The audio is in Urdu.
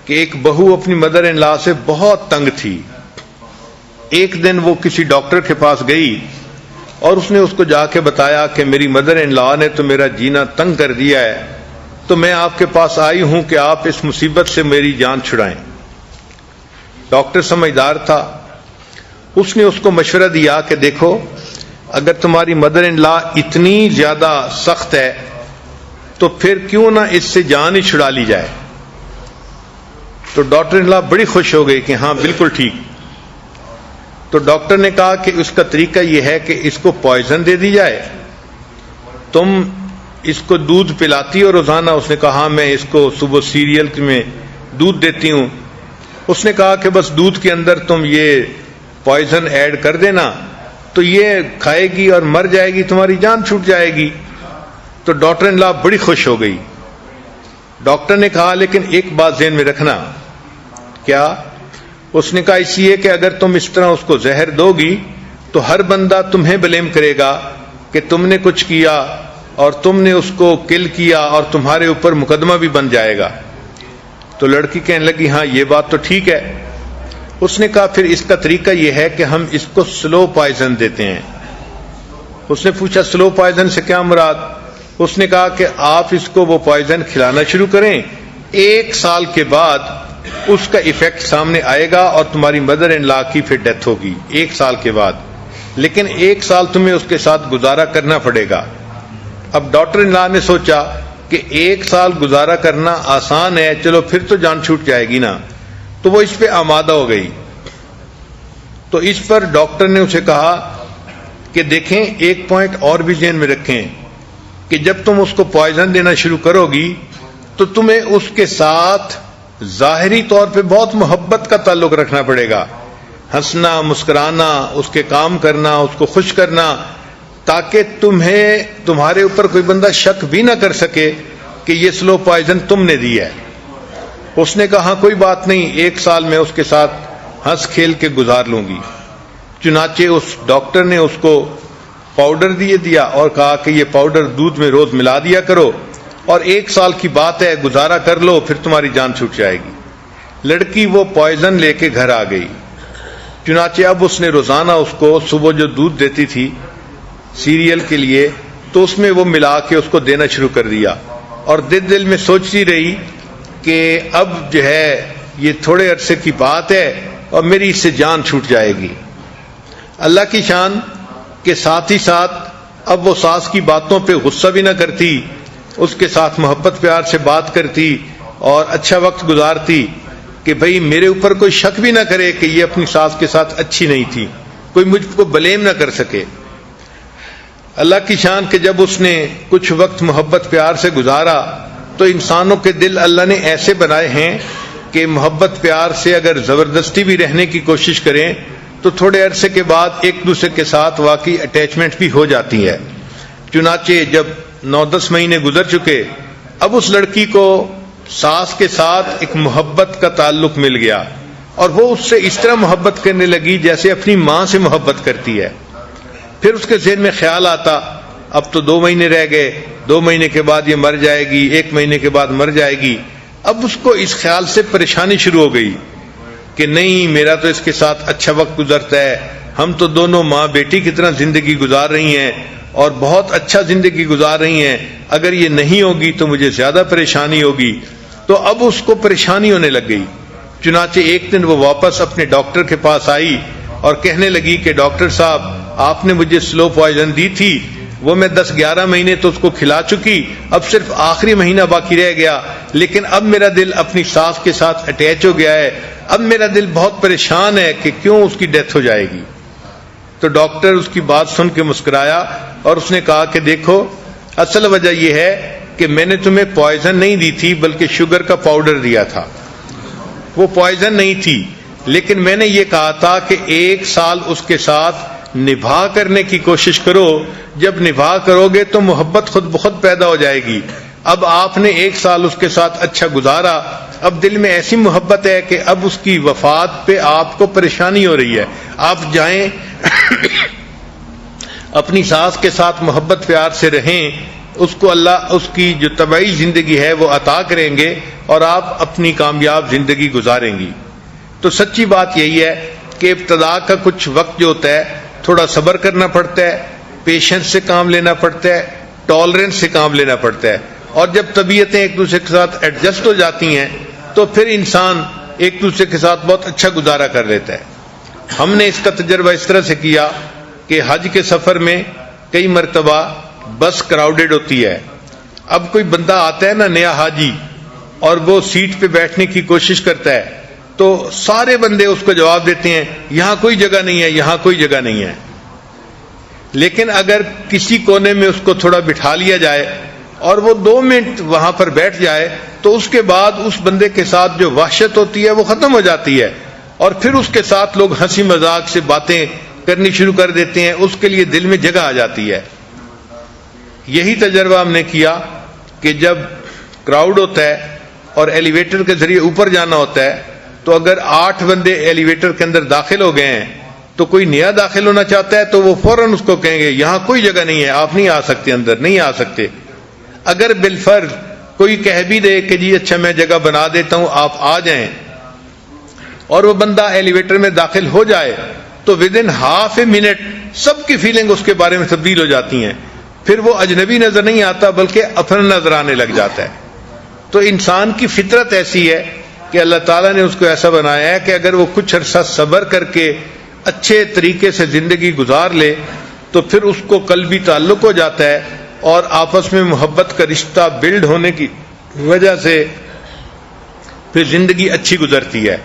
کہ ایک بہو اپنی مدر ان لا سے بہت تنگ تھی. ایک دن وہ کسی ڈاکٹر کے پاس گئی اور اس نے اس کو جا کے بتایا کہ میری مدر ان لا نے تو میرا جینا تنگ کر دیا ہے، تو میں آپ کے پاس آئی ہوں کہ آپ اس مصیبت سے میری جان چھڑائیں. ڈاکٹر سمجھدار تھا، اس نے اس کو مشورہ دیا کہ دیکھو اگر تمہاری مدر ان لا اتنی زیادہ سخت ہے تو پھر کیوں نہ اس سے جان ہی چھڑا لی جائے. تو ڈاکٹر ان لا بڑی خوش ہو گئی کہ ہاں بالکل ٹھیک. تو ڈاکٹر نے کہا کہ اس کا طریقہ یہ ہے کہ اس کو پوائزن دے دی جائے، تم اس کو دودھ پلاتی ہو روزانہ؟ اس نے کہا ہاں میں اس کو صبح سیریل میں دودھ دیتی ہوں. اس نے کہا کہ بس دودھ کے اندر تم یہ پوائزن ایڈ کر دینا تو یہ کھائے گی اور مر جائے گی، تمہاری جان چھوٹ جائے گی. تو ڈاکٹر ان لا بڑی خوش ہو گئی. ڈاکٹر نے کہا لیکن ایک بات ذہن میں رکھنا. کیا؟ اس نے کہا اس لیے کہ اگر تم اس طرح اس کو زہر دو گی تو ہر بندہ تمہیں بلیم کرے گا کہ تم نے کچھ کیا اور تم نے اس کو کل کیا اور تمہارے اوپر مقدمہ بھی بن جائے گا. تو لڑکی کہنے لگی ہاں یہ بات تو ٹھیک ہے. اس نے کہا پھر اس کا طریقہ یہ ہے کہ ہم اس کو سلو پوائزن دیتے ہیں. اس نے پوچھا سلو پوائزن سے کیا مراد؟ اس نے کہا کہ آپ اس کو وہ پوائزن کھلانا شروع کریں، 1 سال کے بعد اس کا ایفیکٹ سامنے آئے گا اور تمہاری مدر ان لا کی پھر ڈیتھ ہوگی 1 سال کے بعد. لیکن 1 سال تمہیں اس کے ساتھ گزارا کرنا پڑے گا. اب ڈاکٹر ان لا نے سوچا کہ 1 سال گزارا کرنا آسان ہے، چلو پھر تو جان چھوٹ جائے گی نا. تو وہ اس پہ آمادہ ہو گئی. تو اس پر ڈاکٹر نے اسے کہا کہ دیکھیں ایک پوائنٹ اور بھی ذہن میں رکھیں کہ جب تم اس کو پوائزن دینا شروع کرو گی تو تمہیں اس کے ساتھ ظاہری طور پہ بہت محبت کا تعلق رکھنا پڑے گا، ہنسنا، مسکرانا، اس کے کام کرنا، اس کو خوش کرنا، تاکہ تمہارے اوپر کوئی بندہ شک بھی نہ کر سکے کہ یہ سلو پوائزن تم نے دی ہے. اس نے کہا کوئی بات نہیں، 1 سال میں اس کے ساتھ ہنس کھیل کے گزار لوں گی. چنانچہ اس ڈاکٹر نے اس کو پاؤڈر دیا اور کہا کہ یہ پاؤڈر دودھ میں روز ملا دیا کرو اور 1 سال کی بات ہے، گزارا کر لو، پھر تمہاری جان چھوٹ جائے گی. لڑکی وہ پوائزن لے کے گھر آ گئی. چنانچہ اب اس نے روزانہ اس کو صبح جو دودھ دیتی تھی سیریل کے لیے تو اس میں وہ ملا کے اس کو دینا شروع کر دیا اور دل میں سوچتی رہی کہ اب جو ہے یہ تھوڑے عرصے کی بات ہے اور میری اس سے جان چھوٹ جائے گی. اللہ کی شان کے ساتھ ہی ساتھ اب وہ ساس کی باتوں پہ غصہ بھی نہ کرتی، اس کے ساتھ محبت پیار سے بات کرتی اور اچھا وقت گزارتی کہ بھئی میرے اوپر کوئی شک بھی نہ کرے کہ یہ اپنی ساس کے ساتھ اچھی نہیں تھی، کوئی مجھ کو بلیم نہ کر سکے. اللہ کی شان کہ جب اس نے کچھ وقت محبت پیار سے گزارا تو انسانوں کے دل اللہ نے ایسے بنائے ہیں کہ محبت پیار سے اگر زبردستی بھی رہنے کی کوشش کریں تو تھوڑے عرصے کے بعد ایک دوسرے کے ساتھ واقعی اٹیچمنٹ بھی ہو جاتی ہے. چنانچہ جب 9-10 مہینے گزر چکے اب اس لڑکی کو ساس کے ساتھ ایک محبت کا تعلق مل گیا اور وہ اس سے اس طرح محبت کرنے لگی جیسے اپنی ماں سے محبت کرتی ہے. پھر اس کے ذہن میں خیال آتا اب تو 2 مہینے رہ گئے، 2 مہینے کے بعد یہ مر جائے گی، 1 مہینے کے بعد مر جائے گی. اب اس کو اس خیال سے پریشانی شروع ہو گئی کہ نہیں میرا تو اس کے ساتھ اچھا وقت گزرتا ہے، ہم تو دونوں ماں بیٹی کی طرح زندگی گزار رہی ہیں اور بہت اچھا زندگی گزار رہی ہیں، اگر یہ نہیں ہوگی تو مجھے زیادہ پریشانی ہوگی. تو اب اس کو پریشانی ہونے لگ گئی. چنانچہ ایک دن وہ واپس اپنے ڈاکٹر کے پاس آئی اور کہنے لگی کہ ڈاکٹر صاحب آپ نے مجھے سلو پوائزن دی تھی، وہ میں 10-11 مہینے تو اس کو کھلا چکی، اب صرف آخری مہینہ باقی رہ گیا، لیکن اب میرا دل اپنی ساس کے ساتھ اٹیچ ہو گیا ہے، اب میرا دل بہت پریشان ہے کہ کیوں اس کی ڈیتھ ہو جائے گی. تو ڈاکٹر اس کی بات سن کے مسکرایا اور اس نے کہا کہ دیکھو اصل وجہ یہ ہے کہ میں نے تمہیں پوائزن نہیں دی تھی بلکہ شوگر کا پاؤڈر دیا تھا. وہ پوائزن نہیں تھی، لیکن میں نے یہ کہا تھا کہ 1 سال اس کے ساتھ نبھا کرنے کی کوشش کرو، جب نبھا کرو گے تو محبت خود بخود پیدا ہو جائے گی. اب آپ نے 1 سال اس کے ساتھ اچھا گزارا، اب دل میں ایسی محبت ہے کہ اب اس کی وفات پہ آپ کو پریشانی ہو رہی ہے، آپ جائیں اپنی ساس کے ساتھ محبت پیار سے رہیں، اس کو اللہ اس کی جو طبعی زندگی ہے وہ عطا کریں گے اور آپ اپنی کامیاب زندگی گزاریں گی۔ تو سچی بات یہی ہے کہ ابتدا کا کچھ وقت جو ہوتا ہے تھوڑا صبر کرنا پڑتا ہے، پیشنس سے کام لینا پڑتا ہے، ٹالرنس سے کام لینا پڑتا ہے، اور جب طبیعتیں ایک دوسرے کے ساتھ ایڈجسٹ ہو جاتی ہیں تو پھر انسان ایک دوسرے کے ساتھ بہت اچھا گزارا کر لیتا ہے۔ ہم نے اس کا تجربہ اس طرح سے کیا کہ حج کے سفر میں کئی مرتبہ بس کراؤڈڈ ہوتی ہے۔ اب کوئی بندہ آتا ہے نا نیا حاجی اور وہ سیٹ پہ بیٹھنے کی کوشش کرتا ہے تو سارے بندے اس کو جواب دیتے ہیں یہاں کوئی جگہ نہیں ہے، یہاں کوئی جگہ نہیں ہے۔ لیکن اگر کسی کونے میں اس کو تھوڑا بٹھا لیا جائے اور وہ 2 منٹ وہاں پر بیٹھ جائے تو اس کے بعد اس بندے کے ساتھ جو وحشت ہوتی ہے وہ ختم ہو جاتی ہے، اور پھر اس کے ساتھ لوگ ہنسی مذاق سے باتیں کرنی شروع کر دیتے ہیں، اس کے لیے دل میں جگہ آ جاتی ہے۔ یہی تجربہ ہم نے کیا کہ جب کراؤڈ ہوتا ہے اور ایلیویٹر کے ذریعے اوپر جانا ہوتا ہے تو اگر 8 بندے ایلیویٹر کے اندر داخل ہو گئے ہیں تو کوئی نیا داخل ہونا چاہتا ہے تو وہ فوراً اس کو کہیں گے یہاں کوئی جگہ نہیں ہے، آپ نہیں آ سکتے، اندر نہیں آ سکتے۔ اگر بالفرض کوئی کہہ بھی دے کہ جی اچھا میں جگہ بنا دیتا ہوں آپ آ جائیں، اور وہ بندہ ایلیویٹر میں داخل ہو جائے تو ودن ہاف اے منٹ سب کی فیلنگ اس کے بارے میں تبدیل ہو جاتی ہیں، پھر وہ اجنبی نظر نہیں آتا بلکہ اپنا نظر آنے لگ جاتا ہے۔ تو انسان کی فطرت ایسی ہے کہ اللہ تعالیٰ نے اس کو ایسا بنایا ہے کہ اگر وہ کچھ عرصہ صبر کر کے اچھے طریقے سے زندگی گزار لے تو پھر اس کو قلبی تعلق ہو جاتا ہے اور آپس میں محبت کا رشتہ بلڈ ہونے کی وجہ سے پھر زندگی اچھی گزرتی ہے۔